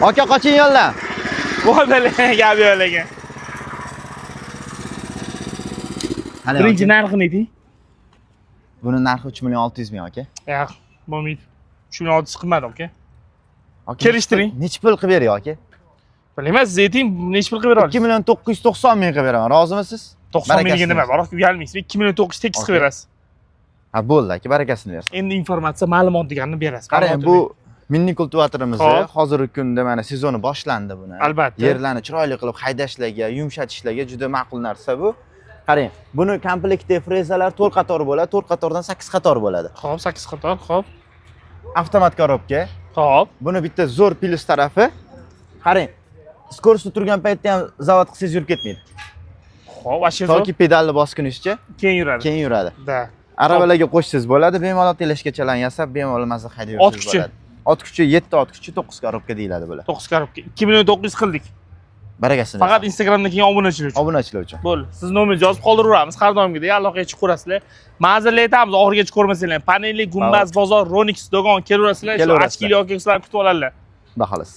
Aka qoching yo'ldan. Bo'ldi, gap yo'q lekin. Birinchi narxi nechi? Buni narxi 3.600.000 aka. Yo'q, bo'lmaydi. 3.600 qilmadim aka. Kelishtiring. Necha pul qilib beray aka? Bilmayman, siz ayting, necha pul qilib bera olasiz? 2.990.000 qilib beraman. Rozimisiz? 90 mingga nima? Baroq uyalmaysiz. 2.900 tekis qilib berasiz. Ha, bo'ldi aka, barakasini bersin. Endi informatsiya, ma'lumot deganini berasiz. Qarang, bu mini kultivatorimizni hozirgi kunda mana sezoni boshlandi buni. Albatta. Yerlarni chiroyli qilib haydashlarga, yumshatishlarga juda ma'qul narsa bu. Qarang, buni komplektda frezalar 4 qator bo'ladi, 4 qatordan 8 qator bo'ladi. Xo'p, 8 qator, xo'p. Avtomat korobka. Xo'p. Buni bitta zo'r plus tarafi. Qarang, skorost turgan paytda ham zavod qilsangiz yurib ketmaydi. Xo'p, ashu zo'r. Toki pedalni bosgunizcha Keyin yuradi. keyin yuradi. Da. Arabalarga qo'shsangiz bo'ladi, bemalol teleshkachalarni yasab, bemalol mazza haydab yursangiz bo'ladi. Ot kuchi 7 ot kuchi 9 korobka deyiladi bular. 9 korobka. 2.900 qildik. Barakasini. Faqat Instagramdan keyin obunachilar uchun. Obunachilar uchun. Bo'ldi. Siz nomeringizni yozib qoldiramiz har doimgidek. Allohga chiqarasizlar. Ma'zirlik aytamiz, oxirigacha ko'rmasanglar. Panelli, Gumbaz bozor, Ronix do'kon kelaverasizlar. Shu ochkili yoki sizlarni kutib oladilar. Xudo xohlasa.